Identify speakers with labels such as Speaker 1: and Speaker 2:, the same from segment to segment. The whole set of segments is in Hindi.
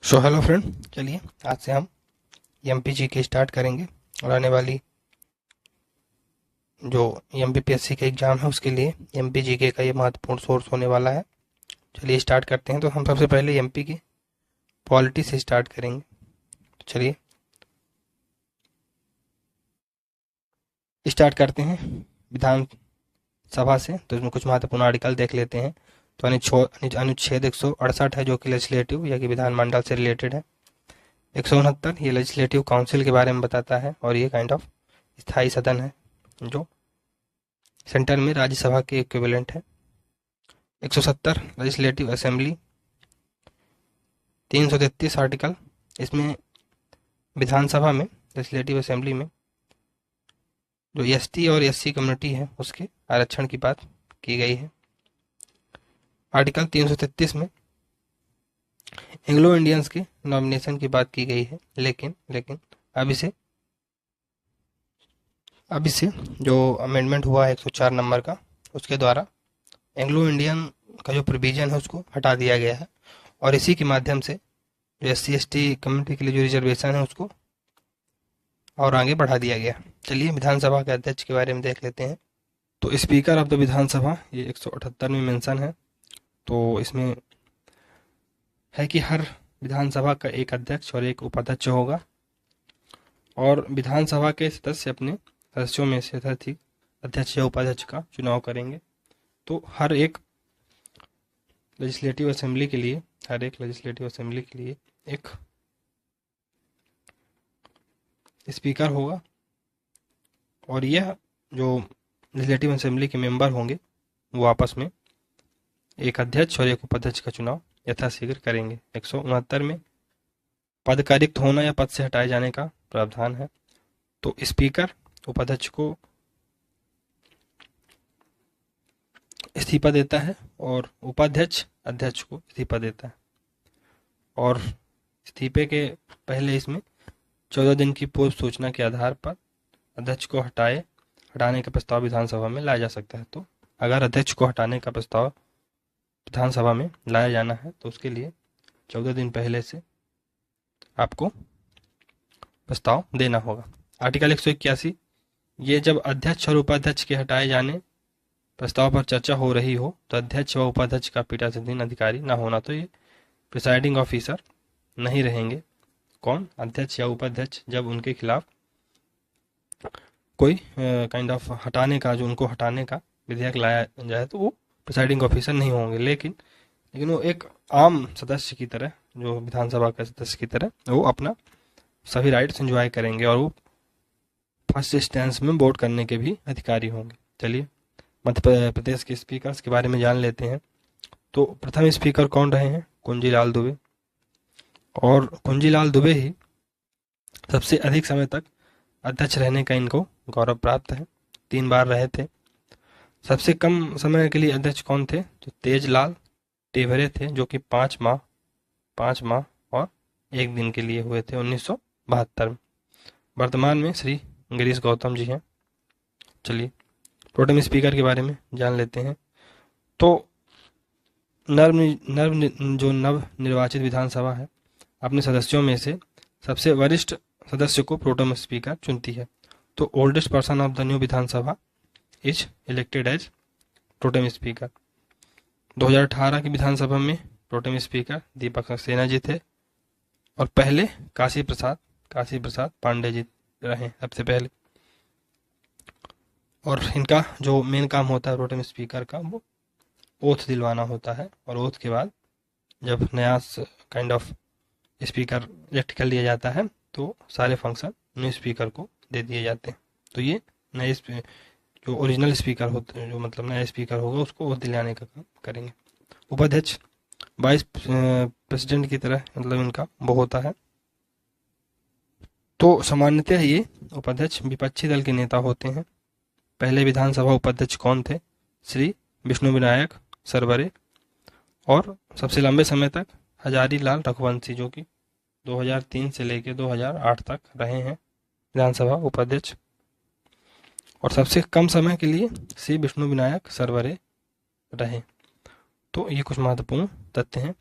Speaker 1: सो हेलो फ्रेंड, चलिए आज से हम एमपीजी के स्टार्ट करेंगे और आने वाली जो एमपीपीएससी का एग्ज़ाम है उसके लिए एमपीजी के का ये महत्वपूर्ण सोर्स होने वाला है। चलिए स्टार्ट करते हैं। तो हम सबसे पहले एमपी की पॉलिटी से स्टार्ट करेंगे। तो चलिए स्टार्ट करते हैं विधान सभा से। तो इसमें कुछ महत्वपूर्ण आर्टिकल देख लेते हैं। तो अनुच्छेद 168 है जो कि लेजिस्लेटिव या कि विधानमंडल से रिलेटेड है। 169 ये लेजिस्लेटिव काउंसिल के बारे में बताता है और ये काइंड ऑफ स्थायी सदन है जो सेंटर में राज्यसभा के इक्विवेलेंट है। 170 लेजिस्लेटिव असेंबली। 333 आर्टिकल, इसमें विधानसभा में लेजिस्लेटिव असेंबली में जो एसटी और एससी कम्युनिटी है उसके आरक्षण की बात की गई है। आर्टिकल 333 में एंग्लो इंडियंस के नॉमिनेशन की बात की गई है, लेकिन अब इसे जो अमेंडमेंट हुआ है 104 नंबर का, उसके द्वारा एंग्लो इंडियन का जो प्रोविजन है उसको हटा दिया गया है और इसी के माध्यम से जो एससी एसटी कम्युनिटी के लिए जो रिजर्वेशन है उसको और आगे बढ़ा दिया गया। चलिए विधानसभा के अध्यक्ष के बारे में देख लेते हैं। तो स्पीकर ऑफ द विधानसभा ये 178 में मेंशन है। तो इसमें है कि हर विधानसभा का एक अध्यक्ष और एक उपाध्यक्ष होगा और विधानसभा के सदस्य अपने सदस्यों में से अध्यक्ष या उपाध्यक्ष का चुनाव करेंगे। तो हर एक लेजिस्लेटिव असेंबली के लिए एक स्पीकर होगा और यह जो लेजिस्लेटिव असेंबली के मेंबर होंगे वो आपस में एक अध्यक्ष और एक उपाध्यक्ष का चुनाव यथाशीघ्र करेंगे। 169 में पद का रिक्त होना या पद से हटाए जाने का प्रावधान है। तो स्पीकर उपाध्यक्ष को इस्तीफा देता है और उपाध्यक्ष अध्यक्ष को इस्तीफा देता है और इस्तीफे के पहले इसमें 14 दिन की पूर्व सूचना के आधार पर अध्यक्ष को हटाने का प्रस्ताव विधानसभा में लाया जा सकता है। तो अगर अध्यक्ष को हटाने का प्रस्ताव विधानसभा में लाया जाना है तो उसके लिए 14 दिन पहले से आपको प्रस्ताव देना होगा। आर्टिकल 181, ये जब अध्यक्ष और उपाध्यक्ष के हटाए जाने प्रस्ताव पर चर्चा हो रही हो तो अध्यक्ष व उपाध्यक्ष का पीठासीन अधिकारी ना होना, तो ये प्रिसाइडिंग ऑफिसर नहीं रहेंगे। कौन? अध्यक्ष या उपाध्यक्ष। जब उनके खिलाफ कोई काइंड ऑफ उनको हटाने का विधेयक लाया जाए तो वो प्रिसाइडिंग ऑफिसर नहीं होंगे, लेकिन वो एक आम सदस्य की तरह, जो विधानसभा का सदस्य की तरह, वो अपना सभी राइट्स एंजॉय करेंगे और वो फर्स्ट इंस्टेंस में वोट करने के भी अधिकारी होंगे। चलिए मध्य प्रदेश के स्पीकर्स के बारे में जान लेते हैं। तो प्रथम स्पीकर कौन रहे हैं? कुंजीलाल दुबे। और कुंजीलाल दुबे ही सबसे अधिक समय तक अध्यक्ष रहने का इनको गौरव प्राप्त है। 3 बार रहे थे। सबसे कम समय के लिए अध्यक्ष कौन थे? तो तेजलाल टेभरे थे, जो कि 5 माह और 1 दिन के लिए हुए थे 1972 में। वर्तमान में श्री गिरीश गौतम जी हैं। चलिए प्रोटेम स्पीकर के बारे में जान लेते हैं। तो जो नव निर्वाचित विधानसभा है अपने सदस्यों में से सबसे वरिष्ठ सदस्य को प्रोटेम स्पीकर चुनती है। तो oldest person of the new Vidhan Sabha is elected as pro tem speaker. 2018 की विधानसभा में प्रोटेम स्पीकर दीपक सक्सेना जी थे और पहले काशी प्रसाद पांडे जी रहे सबसे पहले। और इनका जो मेन काम होता है प्रोटेम स्पीकर का, वो ओथ दिलवाना होता है और ओथ के बाद जब नया काइंड ऑफ स्पीकर इलेक्ट कर लिया जाता है तो सारे फंक्शन न्यू स्पीकर को दे दिए जाते हैं। तो ये नए जो ओरिजिनल स्पीकर होते हैं, जो मतलब नया स्पीकर होगा, उसको ओथ दिलाने का काम करेंगे। उपाध्यक्ष वाइस प्रेसिडेंट की तरह मतलब इनका वो होता है। तो सामान्यतः ये उपाध्यक्ष विपक्षी दल के नेता होते हैं। पहले विधानसभा उपाध्यक्ष कौन थे? श्री विष्णु विनायक सरवरे। और सबसे लंबे समय तक हजारी लाल रघुवंशी, जो कि 2003 से लेकर 2008 तक रहे हैं विधानसभा उपाध्यक्ष। और सबसे कम समय के लिए श्री विष्णु विनायक सरवरे रहे। तो ये कुछ महत्वपूर्ण तथ्य हैं।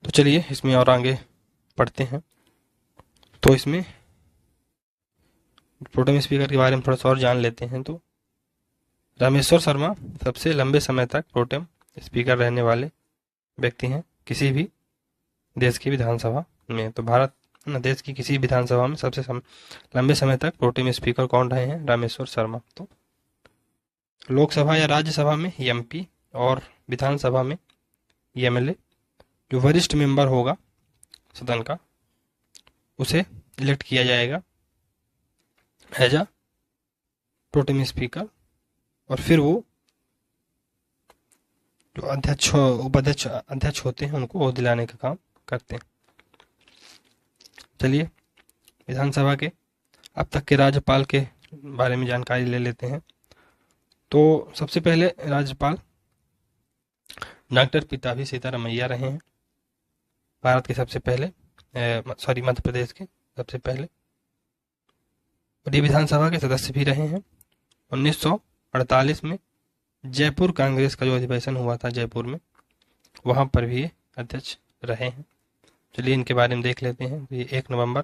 Speaker 1: तो तो चलिए इसमें और आगे पढ़ते हैं। तो इसमें प्रोटेम स्पीकर के बारे में थोड़ा सा और जान लेते हैं। तो रामेश्वर शर्मा सबसे लंबे समय तक प्रोटेम स्पीकर रहने वाले व्यक्ति हैं किसी भी देश की विधानसभा में। तो भारत देश की किसी विधानसभा में सबसे लंबे समय तक प्रोटेम स्पीकर कौन रहे हैं? रामेश्वर शर्मा। तो लोकसभा या राज्यसभा में एमपी और विधानसभा में एमएलए, जो वरिष्ठ मेंबर होगा सदन का, उसे इलेक्ट किया जाएगा एज अ प्रोटेम स्पीकर, और फिर वो जो अध्यक्ष उपाध्यक्ष अध्यक्ष होते हैं उनको वो दिलाने का काम करते हैं। चलिए विधानसभा के अब तक के राज्यपाल के बारे में जानकारी ले लेते हैं। तो सबसे पहले राज्यपाल डॉक्टर पीताभी सीतारमैया रहे हैं, भारत के सबसे पहले मध्य प्रदेश के सबसे पहले, और ये विधानसभा के सदस्य भी रहे हैं। 1948 में जयपुर कांग्रेस का जो अधिवेशन हुआ था जयपुर में, वहां पर भी ये अध्यक्ष रहे हैं। चलिए इनके बारे में देख लेते हैं। ये 1 नवंबर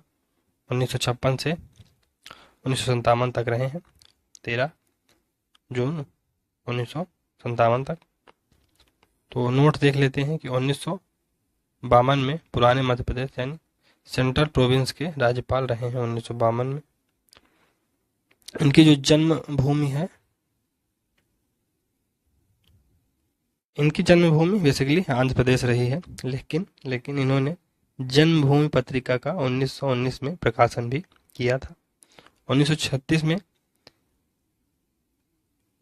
Speaker 1: 1956 से 1957 तक रहे हैं, 13 जून 1957 तक। तो नोट देख लेते हैं कि 1952 में पुराने मध्य प्रदेश यानी सेंट्रल प्रोविंस के राज्यपाल रहे हैं 1952 में। इनकी जो जन्मभूमि है, इनकी जन्मभूमि बेसिकली आंध्र प्रदेश रही है, लेकिन इन्होंने जन्मभूमि पत्रिका का 1919 में प्रकाशन भी किया था। 1936 में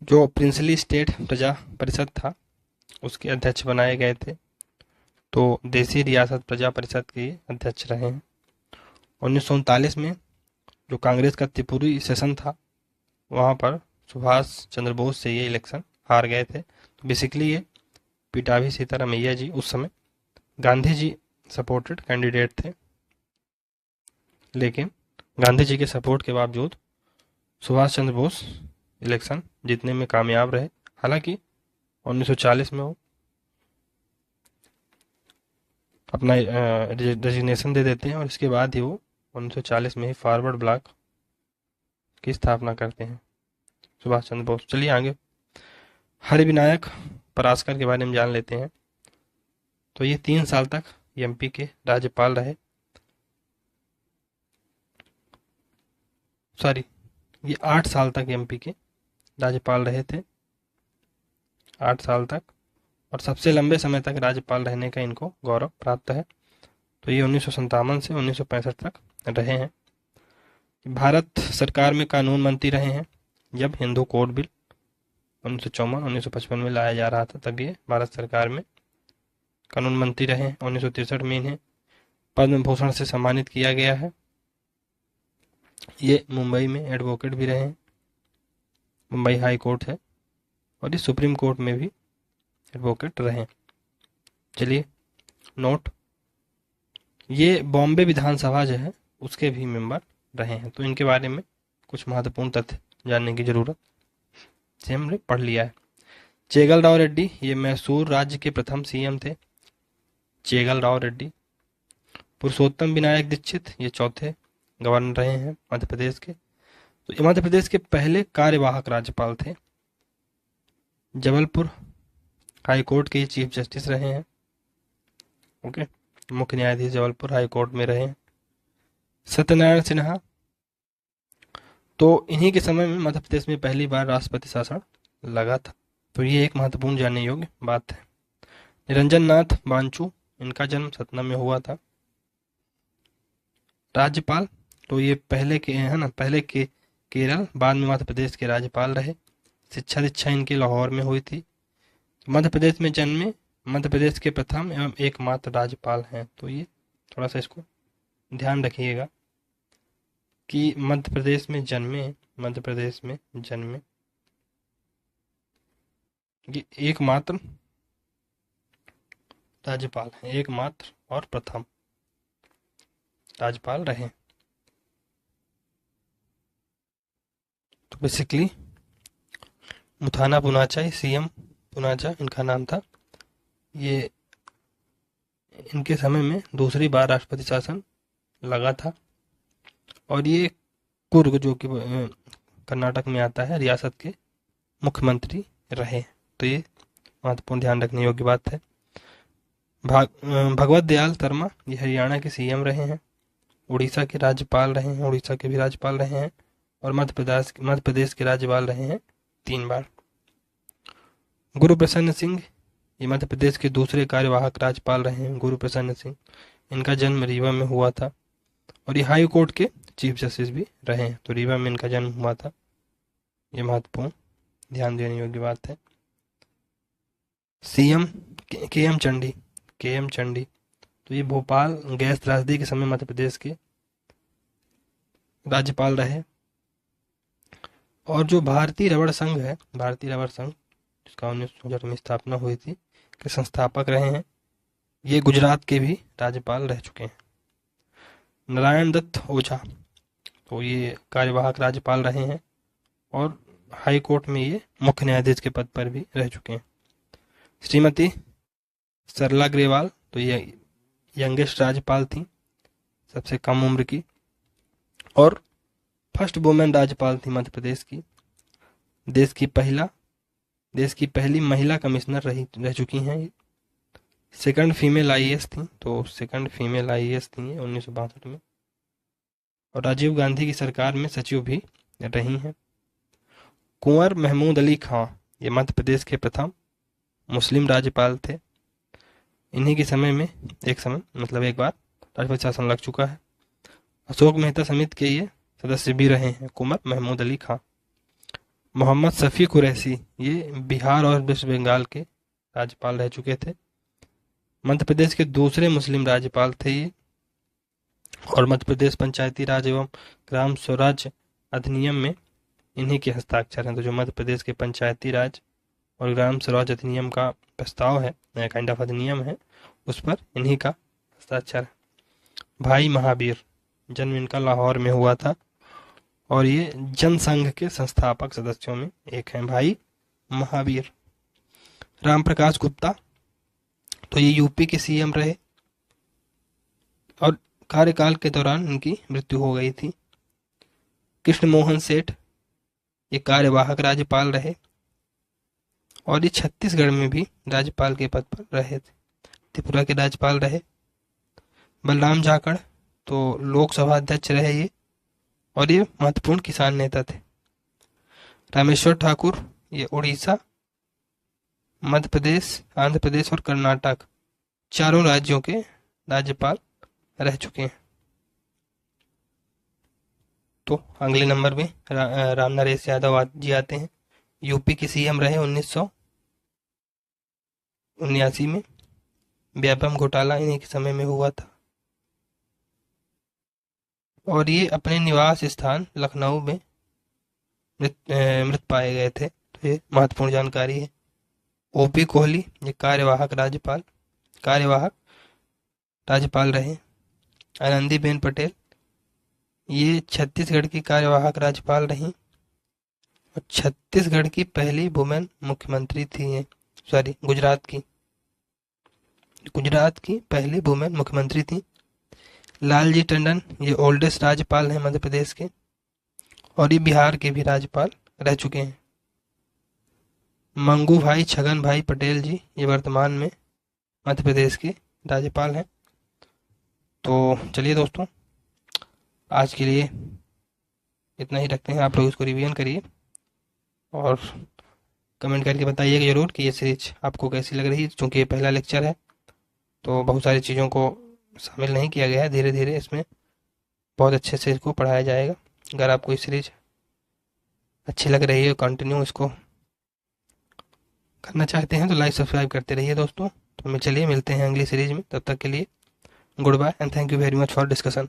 Speaker 1: जो प्रिंसली स्टेट प्रजा परिषद था उसके अध्यक्ष बनाए गए थे, तो देसी रियासत प्रजा परिषद के अध्यक्ष रहे हैं। 1939 में जो कांग्रेस का त्रिपुरी सेशन था, वहां पर सुभाष चंद्र बोस से ये इलेक्शन हार गए थे। तो बेसिकली ये पीताभी सीतारमैया जी उस समय गांधी जी सपोर्टेड कैंडिडेट थे, लेकिन गांधी जी के सपोर्ट के बावजूद सुभाष चंद्र बोस इलेक्शन जीतने में कामयाब रहे। हालांकि 1940 में वो अपना रेजिग्नेशन दे देते हैं और इसके बाद ही वो 1940 में ही फॉरवर्ड ब्लॉक की स्थापना करते हैं सुभाष चंद्र बोस। चलिए आगे हरिविनायक पराशकर के बारे में जान लेते हैं। तो ये 3 साल तक एमपी के राज्यपाल रहे, ये 8 साल तक एमपी के राज्यपाल रहे थे, 8 साल तक, और सबसे लंबे समय तक राज्यपाल रहने का इनको गौरव प्राप्त है। तो ये 1957 से 1965 तक रहे हैं। भारत सरकार में कानून मंत्री रहे हैं। जब हिंदू कोड बिल 1954-1955 में लाया जा रहा था, तब ये भारत सरकार में कानून मंत्री रहे हैं। 1963 में इन्हें पद्म भूषण से सम्मानित किया गया है। ये मुंबई में एडवोकेट भी रहे हैं, मुंबई हाई कोर्ट है, और ये सुप्रीम कोर्ट में भी एडवोकेट रहे। चलिए नोट, ये बॉम्बे विधानसभा जो है उसके भी मेंबर रहे हैं। तो इनके बारे में कुछ महत्वपूर्ण तथ्य जानने की जरूरत से हमने पढ़ लिया है। चेगल राव रेड्डी ये मैसूर राज्य के प्रथम सीएम थे, चेगल राव रेड्डी। पुरुषोत्तम विनायक दीक्षित ये चौथे गवर्नर रहे हैं मध्य प्रदेश के। तो ये मध्य प्रदेश के पहले कार्यवाहक राज्यपाल थे। जबलपुर हाई कोर्ट के चीफ जस्टिस रहे हैं, ओके, मुख्य न्यायाधीश जबलपुर हाई कोर्ट में रहे हैं। सत्यनारायण सिन्हा, तो इन्हीं के समय में मध्य प्रदेश में पहली बार राष्ट्रपति शासन लगा था। तो ये एक महत्वपूर्ण जानने योग्य बात है। निरंजन नाथ बांचू, इनका जन्म सतना में हुआ था। राज्यपाल, तो ये पहले के है ना, पहले के केरल, बाद में मध्य प्रदेश के राज्यपाल रहे। शिक्षा दीक्षा इनकी लाहौर में हुई थी। मध्य प्रदेश में जन्मे मध्य प्रदेश के प्रथम एवं एकमात्र राज्यपाल हैं। तो ये थोड़ा सा इसको ध्यान रखिएगा कि मध्य प्रदेश में जन्मे ये एकमात्र राज्यपाल हैं, एकमात्र और प्रथम राज्यपाल रहे। तो बेसिकली मुथाना पुनाचा, सीएम पुनाचा इनका नाम था। ये इनके समय में दूसरी बार राष्ट्रपति शासन लगा था। और ये कुर्ग, जो कि कर्नाटक में आता है, रियासत के मुख्यमंत्री रहे। तो ये महत्वपूर्ण ध्यान रखने योग्य बात है। भगवत दयाल शर्मा ये हरियाणा के सीएम रहे हैं, उड़ीसा के राज्यपाल रहे हैं, उड़ीसा के भी राज्यपाल रहे हैं, और मध्य प्रदेश के राज्यपाल रहे हैं 3 बार। गुरु प्रसन्न सिंह ये मध्य प्रदेश के दूसरे कार्यवाहक राज्यपाल रहे हैं। गुरु प्रसन्न सिंह, इनका जन्म रीवा में हुआ था, और ये हाई कोर्ट के चीफ जस्टिस भी रहे हैं। तो रीवा में इनका जन्म हुआ था, ये महत्वपूर्ण ध्यान देने योग्य बात है। सीएम के एम चंडी, तो ये भोपाल गैस त्रासदी के समय मध्य प्रदेश के राज्यपाल रहे। और जो भारतीय रबड़ संघ है, जिसका 1964 में स्थापना हुई थी, के संस्थापक रहे हैं, ये गुजरात के भी राज्यपाल रह चुके हैं। नारायण दत्त ओझा, तो ये कार्यवाहक राज्यपाल रहे हैं, और हाई कोर्ट में ये मुख्य न्यायाधीश के पद पर भी रह चुके हैं। श्रीमती सरला ग्रेवाल, तो ये यंगेस्ट राज्यपाल थी, सबसे कम उम्र की, और फर्स्ट वुमेन राज्यपाल थी मध्य प्रदेश की। देश की पहली महिला कमिश्नर रह चुकी हैं। सेकंड फीमेल आईएएस थी, तो सेकंड फीमेल आईएएस थी 1962 में। और राजीव गांधी की सरकार में सचिव भी रही हैं। कुंवर महमूद अली खां, ये मध्य प्रदेश के प्रथम मुस्लिम राज्यपाल थे। इन्हीं के समय में एक बार राष्ट्रपति शासन लग चुका है। अशोक मेहता समिति के ये सदस्य भी रहे हैं, कुंवर महमूद अली खां। मोहम्मद शफी कुरैशी, ये बिहार और वेस्ट बंगाल के राज्यपाल रह चुके थे। मध्य प्रदेश के दूसरे मुस्लिम राज्यपाल थे ये। और मध्य प्रदेश पंचायती राज एवं ग्राम स्वराज अधिनियम में इन्हीं के हस्ताक्षर हैं। तो जो मध्य प्रदेश के पंचायती राज और ग्राम स्वराज अधिनियम का प्रस्ताव है, नया काइंड ऑफ अधिनियम है, उस पर इन्हीं का हस्ताक्षर है। भाई महावीर, जन्म इनका लाहौर में हुआ था, और ये जनसंघ के संस्थापक सदस्यों में एक हैं, भाई महावीर। राम प्रकाश गुप्ता, तो ये यूपी के सीएम रहे, और कार्यकाल के दौरान इनकी मृत्यु हो गई थी। कृष्ण मोहन सेठ, ये कार्यवाहक राज्यपाल रहे, और ये छत्तीसगढ़ में भी राज्यपाल के पद पर रहे थे। त्रिपुरा के राज्यपाल रहे। बलराम झाकड़, तो लोकसभा अध्यक्ष रहे ये, और ये महत्वपूर्ण किसान नेता थे। रामेश्वर ठाकुर, ये उड़ीसा, मध्य प्रदेश, आंध्र प्रदेश और कर्नाटक चारों राज्यों के राज्यपाल रह चुके हैं। तो अगले नंबर में राम नरेश यादव जी आते हैं। यूपी के सीएम रहे 1979 में। व्यापम घोटाला इन्हीं के समय में हुआ था, और ये अपने निवास स्थान लखनऊ में मृत पाए गए थे। तो ये महत्वपूर्ण जानकारी है। ओपी कोहली, ये कार्यवाहक राज्यपाल रहे। आनंदीबेन पटेल, ये छत्तीसगढ़ की कार्यवाहक राज्यपाल रहीं, और छत्तीसगढ़ की पहली वुमेन मुख्यमंत्री थी ये। गुजरात की पहली वुमेन मुख्यमंत्री थी। लालजी टंडन, ये ओल्डेस्ट राज्यपाल हैं मध्य प्रदेश के, और ये बिहार के भी राज्यपाल रह चुके हैं। मंगू भाई छगन भाई पटेल जी, ये वर्तमान में मध्य प्रदेश के राज्यपाल हैं। तो चलिए दोस्तों, आज के लिए इतना ही रखते हैं। आप लोग इसको रिवीजन करिए और कमेंट करके बताइएगा ज़रूर कि ये सीरीज आपको कैसी लग रही है। चूँकि ये पहला लेक्चर है, तो बहुत सारी चीज़ों को शामिल नहीं किया गया है। धीरे धीरे इसमें बहुत अच्छे से इसको पढ़ाया जाएगा। अगर आपको ये सीरीज अच्छी लग रही है, कंटिन्यू इसको करना चाहते हैं, तो लाइक सब्सक्राइब करते रहिए दोस्तों। तो चलिए मिलते हैं अगली सीरीज में। तब तक के लिए goodbye and thank you very much for discussion.